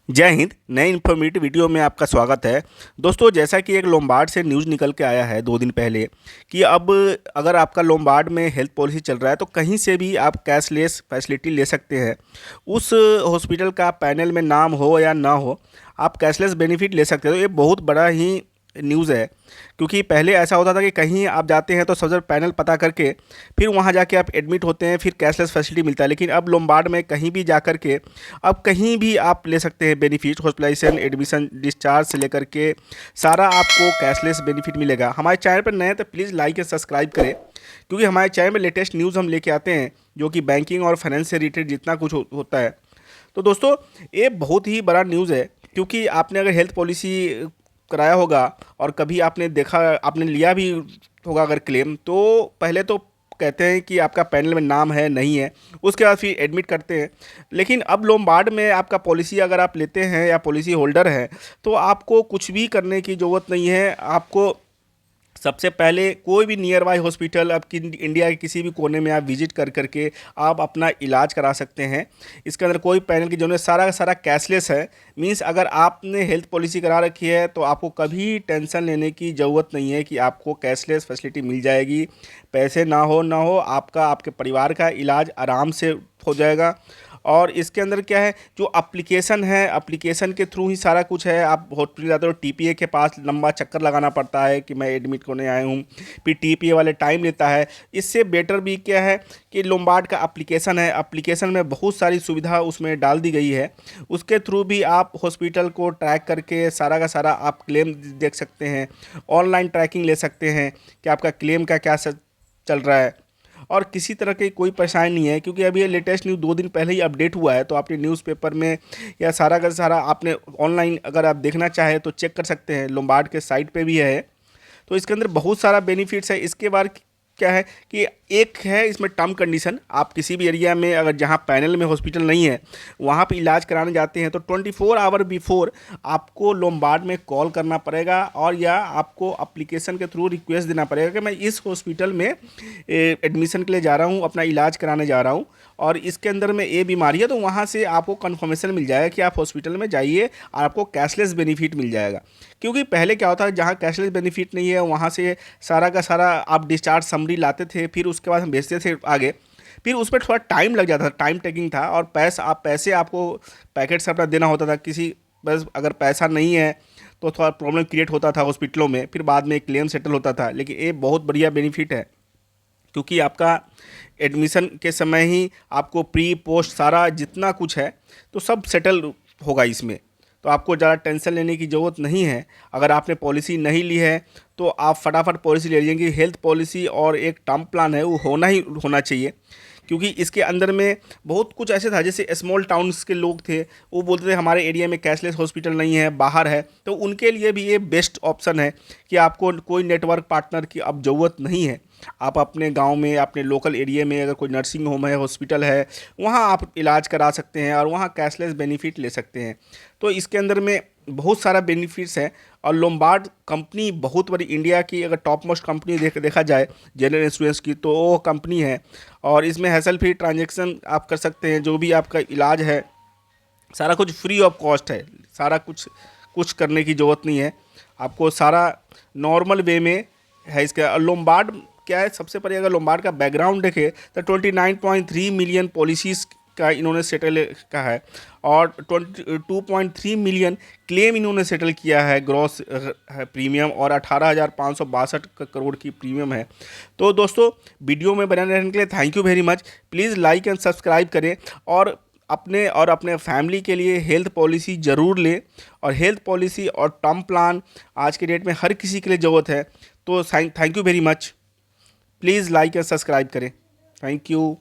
जय हिंद। नए informative video में आपका स्वागत है। दोस्तों, जैसा कि एक लोम्बार्ड से न्यूज़ निकल के आया है 2 दिन पहले कि अब अगर आपका लोम्बार्ड में हेल्थ पॉलिसी चल रहा है तो कहीं से भी आप कैशलेस फैसिलिटी ले सकते हैं। उस हॉस्पिटल का पैनल में नाम हो या ना हो, आप कैशलेस बेनिफिट ले सकते हो। ये बहुत बड़ा ही न्यूज़ है, क्योंकि पहले ऐसा होता था कि कहीं आप जाते हैं तो सबसे पैनल पता करके फिर वहाँ जाके आप एडमिट होते हैं, फिर कैशलेस फैसिलिटी मिलता है। लेकिन अब लोम्बार्ड में कहीं भी जा कर के अब कहीं भी आप ले सकते हैं बेनिफिट। हॉस्पिटलाइजेशन, एडमिशन, डिस्चार्ज से लेकर के सारा आपको कैशलेस बेनिफिट मिलेगा। हमारे चैनल पर नए हैं तो प्लीज़ लाइक एंड सब्सक्राइब करें, क्योंकि हमारे चैनल में लेटेस्ट न्यूज़ हम लेके आते हैं जो कि बैंकिंग और फाइनेंस से रिलेटेड जितना कुछ होता है। तो दोस्तों, ये बहुत ही बड़ा न्यूज़ है, क्योंकि आपने अगर हेल्थ पॉलिसी कराया होगा और कभी आपने देखा, आपने लिया भी होगा अगर क्लेम, तो पहले तो कहते हैं कि आपका पैनल में नाम है नहीं है, उसके बाद फिर एडमिट करते हैं। लेकिन अब लोम्बार्ड में आपका पॉलिसी अगर आप लेते हैं या पॉलिसी होल्डर हैं तो आपको कुछ भी करने की ज़रूरत नहीं है। आपको सबसे पहले कोई भी नियर बाई हॉस्पिटल, आपकी इंडिया के किसी भी कोने में आप विजिट कर करके आप अपना इलाज करा सकते हैं। इसके अंदर कोई पैनल की जरूरत, सारा का सारा कैशलेस है। मींस अगर आपने हेल्थ पॉलिसी करा रखी है तो आपको कभी टेंशन लेने की ज़रूरत नहीं है कि आपको कैशलेस फैसिलिटी मिल जाएगी। पैसे ना हो आपका, आपके परिवार का इलाज आराम से हो जाएगा। और इसके अंदर क्या है, जो एप्लीकेशन है, एप्लीकेशन के थ्रू ही सारा कुछ है। आप हॉस्पिटल जाते हो, टीपीए के पास लंबा चक्कर लगाना पड़ता है कि मैं एडमिट होने आया हूँ, फिर टीपीए वाले टाइम लेता है। इससे बेटर भी क्या है कि लोम्बार्ड का एप्लीकेशन है, एप्लीकेशन में बहुत सारी सुविधा उसमें डाल दी गई है। उसके थ्रू भी आप हॉस्पिटल को ट्रैक करके सारा का सारा आप क्लेम देख सकते हैं, ऑनलाइन ट्रैकिंग ले सकते हैं कि आपका क्लेम का क्या चल रहा है। और किसी तरह की कोई परेशानी नहीं है, क्योंकि अभी ये लेटेस्ट न्यूज़ 2 दिन पहले ही अपडेट हुआ है। तो आपने न्यूज़पेपर में या सारा का सारा आपने ऑनलाइन अगर आप देखना चाहें तो चेक कर सकते हैं, लोम्बार्ड के साइट पे भी है। तो इसके अंदर बहुत सारा बेनिफिट्स है। इसके बाद क्या है कि एक है इसमें टर्म कंडीशन। आप किसी भी एरिया में अगर जहाँ पैनल में हॉस्पिटल नहीं है वहाँ पे इलाज कराने जाते हैं तो 24 आवर बिफोर आपको लोम्बार्ड में कॉल करना पड़ेगा, और या आपको एप्लीकेशन के थ्रू रिक्वेस्ट देना पड़ेगा कि मैं इस हॉस्पिटल में एडमिशन के लिए जा रहा हूँ, अपना इलाज कराने जा रहा हूँ और इसके अंदर में ये बीमारी है। तो वहाँ से आपको कन्फर्मेशन मिल जाएगा कि आप हॉस्पिटल में जाइए और आपको कैशलेस बेनिफिट मिल जाएगा। क्योंकि पहले क्या होता है, जहाँ कैशलेस बेनिफिट नहीं है वहाँ से सारा का सारा आप डिस्चार्ज समरी लाते थे, फिर उसके बाद हम भेजते थे आगे, फिर उस पर थोड़ा टाइम लग जाता था, टाइम टेकिंग था। और पैसे आपको पैकेट से अपना देना होता था किसी, बस अगर पैसा नहीं है तो थोड़ा प्रॉब्लम क्रिएट होता था हॉस्पिटलों में, फिर बाद में क्लेम सेटल होता था। लेकिन ये बहुत बढ़िया बेनिफिट है, क्योंकि आपका एडमिशन के समय ही आपको प्री पोस्ट सारा जितना कुछ है तो सब सेटल होगा इसमें। तो आपको ज़्यादा टेंशन लेने की ज़रूरत नहीं है। अगर आपने पॉलिसी नहीं ली है तो आप फटाफट पॉलिसी ले लीजिए। हेल्थ पॉलिसी और एक टर्म प्लान है वो होना चाहिए, क्योंकि इसके अंदर में बहुत कुछ ऐसे था, जैसे स्मॉल टाउन्स के लोग थे वो बोलते थे हमारे एरिया में कैशलेस हॉस्पिटल नहीं है, बाहर है। तो उनके लिए भी ये बेस्ट ऑप्शन है कि आपको कोई नेटवर्क पार्टनर की अब ज़रूरत नहीं है। आप अपने गांव में, अपने लोकल एरिया में अगर कोई नर्सिंग होम है, हॉस्पिटल है, वहाँ आप इलाज करा सकते हैं और वहाँ कैशलेस बेनिफिट ले सकते हैं। तो इसके अंदर में बहुत सारा बेनिफिट्स है। और लोम्बार्ड कंपनी बहुत बड़ी, इंडिया की अगर टॉप मोस्ट कंपनी देखा जाए जनरल इंश्योरेंस की, तो वो कंपनी है। और इसमें हैसल फ्री ट्रांजैक्शन आप कर सकते हैं, जो भी आपका इलाज है सारा कुछ फ्री ऑफ कॉस्ट है। सारा कुछ करने की ज़रूरत नहीं है, आपको सारा नॉर्मल वे में है। इसका लोम्बार्ड क्या है, सबसे पहले अगर लोम्बार्ड का बैकग्राउंड देखें तो 29.3 मिलियन पॉलिसीज़ का इन्होंने सेटल का है, और 22.3 मिलियन क्लेम इन्होंने सेटल किया है ग्रॉस प्रीमियम, और 18,562 करोड़ की प्रीमियम है। तो दोस्तों, वीडियो में बने रहने के लिए thank you very much. Please like and subscribe करें और अपने फैमिली के लिए हेल्थ पॉलिसी ज़रूर लें। और हेल्थ पॉलिसी और टर्म प्लान आज के डेट में हर किसी के लिए ज़रूरत है। तो thank you very much. Please like and subscribe करें। Thank you.